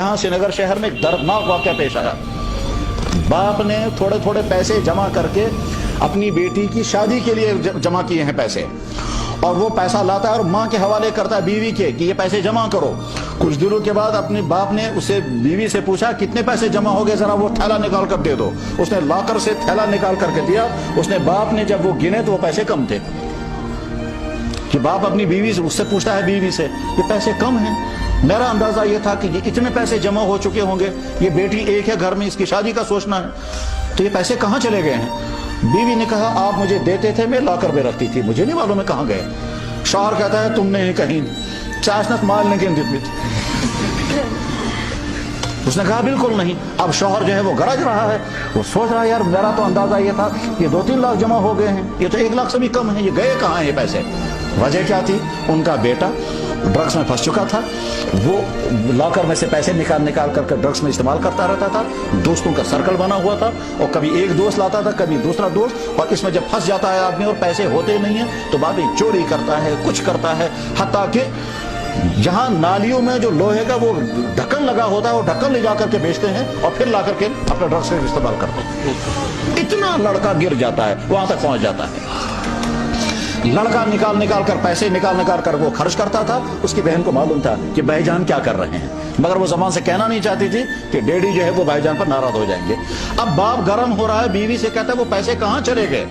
यहाँ श्रीनगर शहर में एक दर्दनाक वाक़या पेश आया। बाप ने थोड़े थोड़े पैसे जमा करके अपनी बेटी की शादी के लिए जमा किए हैं पैसे, और वो पैसा लाता है और माँ के हवाले करता है बीवी के कि ये पैसे जमा करो। कुछ दिनों के बाद अपने बाप ने उसे बीवी से पूछा कितने पैसे जमा हो गए, जरा वो थैला निकाल कर दे दो। उसने लॉकर से थैला निकाल करके दिया। उसने बाप ने जब वो गिने तो वो पैसे कम थे। कि बाप अपनी बीवी से उससे पूछता है बीवी से ये पैसे कम हैं। मेरा अंदाजा ये था कि ये इतने पैसे जमा हो चुके होंगे, ये बेटी एक है घर में, इसकी शादी का सोचना है, तो ये पैसे कहाँ चले गए हैं। बीवी ने कहा आप मुझे देते थे, मैं लॉकर में रखती थी, मुझे नहीं मालूम है कहाँ गए। शौहर कहता है तुमने ही कहीं चाशनत माल नहीं गिन। उसने कहा बिल्कुल नहीं। अब शौहर जो है वो गरज रहा है, वो सोच रहा है यार मेरा तो अंदाजा ये था कि 2-3 लाख जमा हो गए हैं, ये तो 1 लाख से भी कम है, ये गए कहाँ हैं ये पैसे। वजह क्या थी, उनका बेटा ड्रग्स में फंस चुका था। वो लॉकर में से पैसे निकाल करके ड्रग्स में इस्तेमाल करता रहता था। दोस्तों का सर्कल बना हुआ था, और कभी एक दोस्त लाता था, कभी दूसरा दोस्त, और इसमें जब फंस जाता है आदमी और पैसे होते नहीं है तो बाद में चोरी करता है, कुछ करता है। हत्ता कि जहां नालियों में जो लोहे का वो ढक्कन लगा होता है, वो ढक्कन ले जाकर के बेचते हैं और फिर ला करके अपने ड्रग्स का इस्तेमाल करते हैं। इतना लड़का गिर जाता है, वहां तक पहुंच जाता है। लड़का निकाल कर पैसे निकाल कर वो खर्च करता था। उसकी बहन को मालूम था कि भाईजान क्या कर रहे हैं, मगर वो जबान से कहना नहीं चाहती थी कि डैडी जो है वो भाईजान पर नाराज हो जाएंगे। अब बाप गर्म हो रहा है, बीवी से कहता है वो पैसे कहाँ चले गए।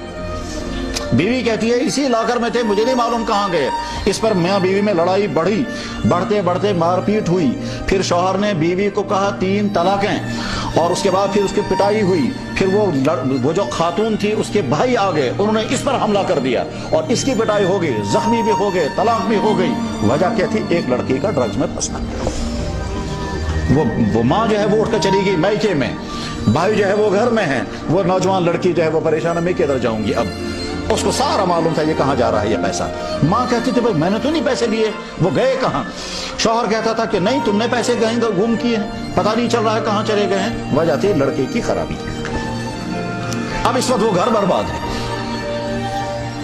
बीवी कहती है इसी लॉकर में थे, मुझे नहीं मालूम कहाँ गए। इस पर मियां बीवी में लड़ाई बढ़ी, बढ़ते बढ़ते मारपीट हुई। फिर शौहर ने बीवी को कहा 3 तलाकें, और उसके बाद फिर उसकी पिटाई हुई। फिर वो जो खातून थी उसके भाई आ गए, उन्होंने इस पर हमला कर दिया और इसकी पिटाई हो गई, जख्मी भी हो गए, तलाक भी हो गई। वजह क्या थी, एक लड़की का ड्रग्स में फंसना। वो माँ जो है वो उठकर चली गई मैके में, भाई जो है वो घर में है। वो नौजवान लड़की जो है वो परेशान है, मैं किधर जाऊंगी। अब उसको सारा मालूम था ये कहाँ जा रहा है ये पैसा। माँ कहती थी भाई मैंने तो नहीं पैसे लिए, वो गए कहाँ। शौहर कहता था कि नहीं तुमने पैसे गुम किए हैं, पता नहीं चल रहा है कहाँ चले गए हैं। वजह थी लड़के की खराबी। अब इस वक्त वो घर बर्बाद है,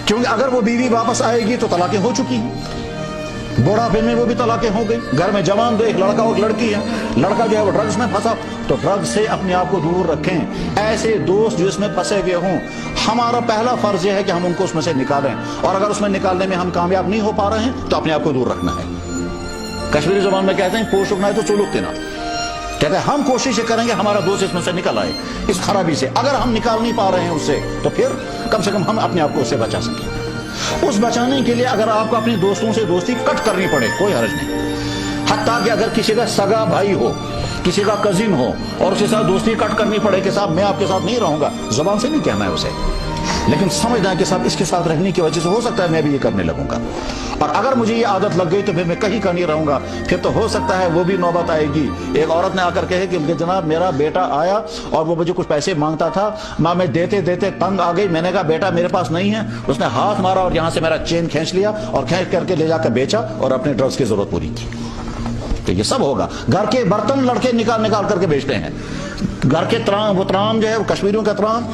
क्योंकि अगर वो बीवी वापस आएगी तो तलाकें हो चुकी हैं, बुढ़ापे में वो भी तलाकें हो गई। घर में जवान दो, एक लड़का और लड़की है। लड़का जो है वो ड्रग्स में फंसा, तो ड्रग्स से अपने आप को दूर रखें। ऐसे दोस्त जो इसमें फंसे हुए हों, हमारा पहला फर्ज है कि हम उनको उसमें से निकालें, और अगर उसमें निकालने में हम कामयाब नहीं हो पा रहे हैं तो अपने आप को दूर रखना है। कश्मीरी जुबान में कहते हैं पोश उगना तो चुलुक देना, कहते हैं हम कोशिश करेंगे हमारा दोस्त इसमें से निकल आए, इस खराबी से। अगर हम निकाल नहीं पा रहे हैं उससे तो फिर कम से कम हम अपने आप को उससे बचा सकें। उस बचाने के लिए अगर आपको अपने दोस्तों से दोस्ती कट करनी पड़े कोई हर्ज नहीं। हत्ता कि अगर किसी का सगा भाई हो, किसी का कजिन हो, और उसके साथ दोस्ती कट करनी पड़े कि साहब मैं आपके साथ नहीं रहूंगा, जुबान से नहीं कहना है उसे, लेकिन समझना है कि साहब इसके साथ रहने की वजह से हो सकता है मैं भी ये करने लगूंगा, और अगर मुझे ये आदत लग गई तो फिर मैं कहीं का नहीं रहूंगा। फिर तो हो सकता है वो भी नौबत आएगी। एक औरत ने आकर कहे कि जनाब मेरा बेटा आया और वो मुझे कुछ पैसे मांगता था, मैं देते देते तंग आ गई। मैंने कहा बेटा मेरे पास नहीं है। उसने हाथ मारा और यहाँ से मेरा चेन खींच लिया और खींच करके ले जाकर बेचा और अपने ड्रग्स की जरूरत पूरी की। तो ये सब होगा। घर के बर्तन लड़के निकाल करके बेचते हैं। घर के त्राम जो है वो कश्मीरियों का त्राम,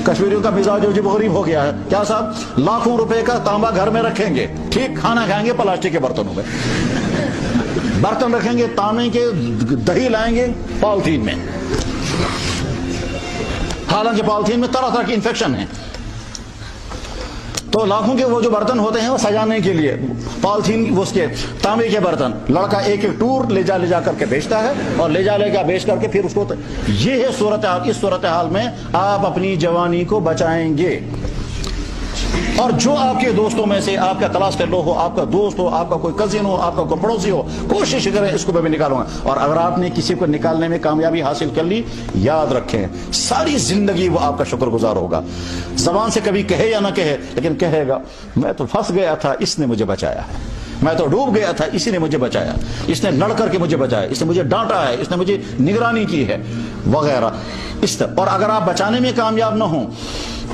कश्मीरियों का मिजाज जो गरीब हो गया है। क्या साहब, लाखों रुपए का तांबा घर में रखेंगे, ठीक, खाना खाएंगे प्लास्टिक के बर्तनों में, बर्तन रखेंगे तांबे के, दही लाएंगे पॉलिथीन में, हालांकि पॉलिथीन में तरह तरह की इन्फेक्शन है। तो लाखों के वो जो बर्तन होते हैं वो सजाने के लिए पॉलिथीन, उसके तांबे के बर्तन, लड़का एक एक टूर ले जा करके बेचता है, और ले जा बेच करके फिर उसको, ये है सूरत हाल। इस सूरत हाल में आप अपनी जवानी को बचाएंगे। और जो आपके दोस्तों में से आपका तलाश कर लो हो, आपका दोस्त हो, आपका कोई कजिन हो, आपका कोई पड़ोसी हो, कोशिश करें इसको मैं भी निकालूंगा। और अगर आपने किसी को निकालने में कामयाबी हासिल कर ली, याद रखें सारी जिंदगी वो आपका शुक्रगुजार होगा। जबान से कभी कहे या ना कहे, लेकिन कहेगा मैं तो फंस गया था, इसने मुझे बचाया है, मैं तो डूब गया था, इसी ने मुझे बचाया, इसने लड़ करके मुझे बचाया, इसने मुझे डांटा है, इसने मुझे निगरानी की है, वगैरह इस तरह। और अगर आप बचाने में कामयाब ना हो,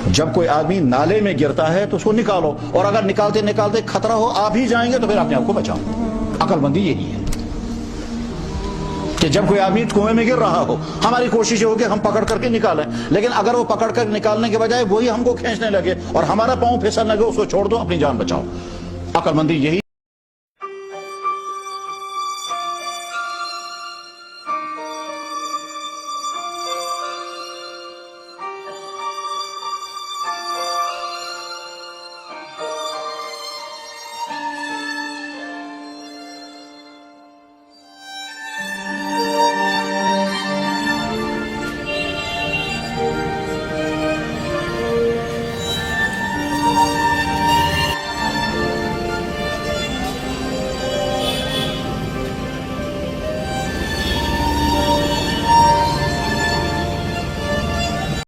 जब कोई आदमी नाले में गिरता है तो उसको निकालो, और अगर निकालते निकालते खतरा हो आप ही जाएंगे तो फिर अपने आप को बचाओ। अकलमंदी यही है कि जब कोई आदमी कुएं में गिर रहा हो, हमारी कोशिश हो कि हम पकड़ करके निकालें, लेकिन अगर वो पकड़ कर निकालने के बजाय वही हमको खींचने लगे और हमारा पांव फिसल लगे, उसको छोड़ दो, अपनी जान बचाओ। अकलमंदी यही